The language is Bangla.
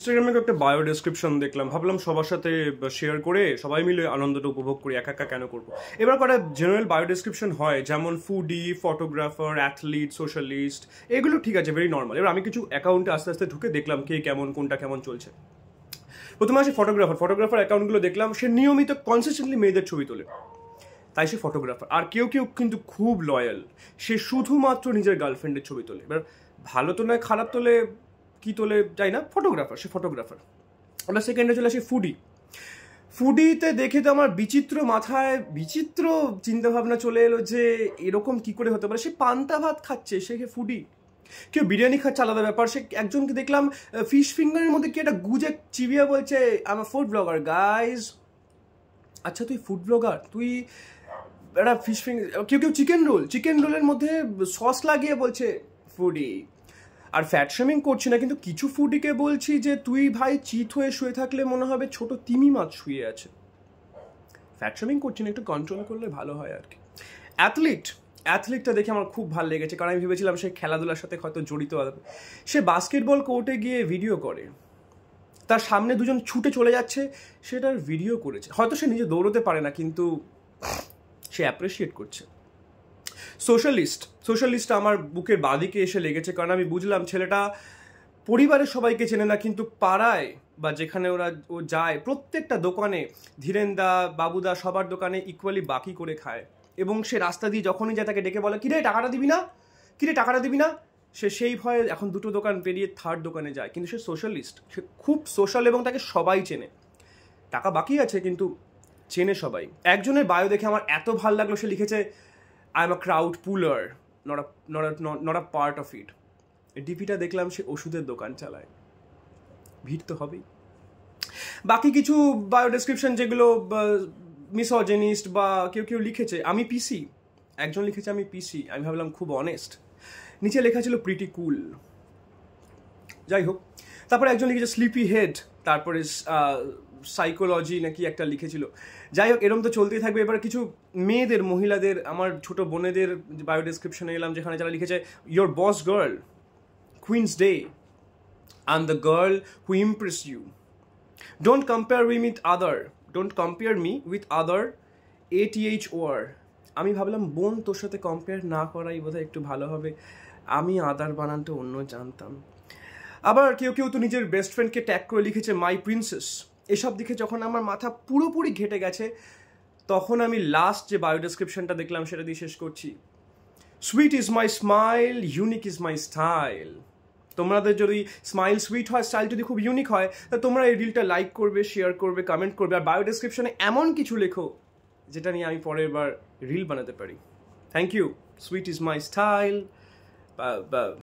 ইনস্টাগ্রামে একটা বায়ো ডেসক্রিপশন দেখলাম, ভাবলাম সবার সাথে শেয়ার করে সবাই মিলে আনন্দটা উপভোগ করি, একা একা কেন করবো। এবার কটা জেনারেল বায়ো ডেসক্রিপশন হয়, যেমন ফুডি, ফটোগ্রাফার, অ্যাথলিট, সোশ্যালিস্ট, এগুলো ঠিক আছে, ভেরি নর্মাল। এবার আমি কিছু অ্যাকাউন্টে আস্তে আস্তে ঢুকে দেখলাম কে কেমন, কোনটা কেমন চলছে। প্রথমে আসে ফটোগ্রাফার অ্যাকাউন্টগুলো দেখলাম, সে নিয়মিত কনসিস্টেন্টলি মেয়েদের ছবি তোলে, তাই সে ফটোগ্রাফার। আর কেউ কেউ কিন্তু খুব লয়াল, সে শুধুমাত্র নিজের গার্লফ্রেন্ডের ছবি তোলে। এবার ভালো তো নয়, খারাপ তোলে, কি তোলে যাই না, ফটোগ্রাফার, সে ফটোগ্রাফার। আমরা সেকেন্ডে চলে আসি ফুডিতে দেখে তো আমার মাথায় বিচিত্র চিন্তাভাবনা চলে এলো যে এরকম কি করে হতে পারে। সে পান্তা ভাত খাচ্ছে, সে ফুডি। কেউ বিরিয়ানি খাচ্ছে, আলাদা ব্যাপার। সে একজনকে দেখলাম ফিশ ফিঙ্গারের মধ্যে কি একটা গুজে চিবিয়ে বলছে I am a food blogger guys. আচ্ছা তুই ফুড ব্লগার, তুই একটা ফিশ ফিঙ্গার। কেউ চিকেন রোলের মধ্যে সস লাগিয়ে বলছে ফুডি। আর ফ্যাট শেমিং করছি না, কিন্তু কিছু ফুডিকে বলছি যে তুই ভাই চিত হয়ে শুয়ে থাকলে মনে হবে ছোট তিমি মাছ শুয়ে আছে। ফ্যাট শেমিং করছি না, একটু কন্ট্রোল করলে ভালো হয় আর কি। অ্যাথলিটটা দেখে আমার খুব ভালো লেগেছে, কারণ আমি ভেবেছিলাম সে খেলাধুলার সাথে হয়তো জড়িত হবে। সে বাস্কেটবল কোর্টে গিয়ে ভিডিও করে, তার সামনে দুজন ছুটে চলে যাচ্ছে, সেটার ভিডিও করেছে। হয়তো সে নিজে দৌড়তে পারে না, কিন্তু সে অ্যাপ্রিসিয়েট করছে। সোশ্যালিস্ট আমার বুকের বাদিকে এসে লেগেছে, কারণ আমি বুঝলাম ছেলেটা পরিবারের সবাইকে চেনে না, কিন্তু পাড়ায় বা যেখানে ও যায় প্রত্যেকটা দোকানে, ধীরেনদা, বাবুদা, সবার দোকানে ইকুয়ালি বাকি করে খায়। এবং সে রাস্তা দিয়ে যখনই যায় তাকে ডেকে বলে কিরে টাকাটা দিবি না। সে সেই ভয়ে এখন দুটো দোকান পেরিয়ে থার্ড দোকানে যায়। কিন্তু সে সোশ্যালিস্ট, সে খুব সোশ্যাল এবং তাকে সবাই চেনে। টাকা বাকি আছে কিন্তু চেনে সবাই। একজনের বায়ো দেখে আমার এত ভাল লাগলো, সে লিখেছে I am a crowd puller, not a part of it. ডিপিটা দেখলাম সে ওষুধের দোকান চালায়, ভিড় তো হবেই। বাকি কিছু বায়ো ডেসক্রিপশন যেগুলো মিসোজিনিস্ট বা কেউ লিখেছে আমি পিসি, একজন লিখেছে আমি পিসি, আমি ভাবলাম খুব অনেস্ট। নিচে লেখা ছিল প্রিটি কুল, যাই হোক। তারপরে একজন লিখেছে স্লিপি হেড, তারপরে সাইকোলজি নাকি একটা লিখেছিল। যাই হোক, এরকম তো চলতেই থাকবে। এবার কিছু মহিলাদের, আমার ছোট বোনেদের বায়ো ডেসক্রিপশনে এলাম, যেখানে যারা লিখেছে your boss girl, queens day, I am the girl who impress you, don't compare me with other ATHOR। আমি ভাবলাম বোন, তোর সাথে কম্পেয়ার না করাই বোধহয় একটু ভালো হবে, আমি আদার বানানটা অন্য জানতাম। আবার কেউ তো নিজের বেস্ট ফ্রেন্ডকে ট্যাগ করে লিখেছে মাই প্রিন্সেস। এসব দেখে যখন আমার মাথা পুরোপুরি ঘেটে গেছে, তখন আমি লাস্ট যে বায়ো ডেসক্রিপশনটা দেখলাম সেটা দিয়ে শেষ করছি। Sweet is my smile, unique is my style. তোমাদের যদি স্মাইল সুইট হয়, স্টাইল যদি খুব ইউনিক হয়, তা তোমরা এই রিলটা লাইক করবে, শেয়ার করবে, কমেন্ট করবে, আর বায়ো ডেসক্রিপশনে এমন কিছু লেখো যেটা নিয়ে আমি পরের বার রিল বানাতে পারি। Thank you. Sweet is my style.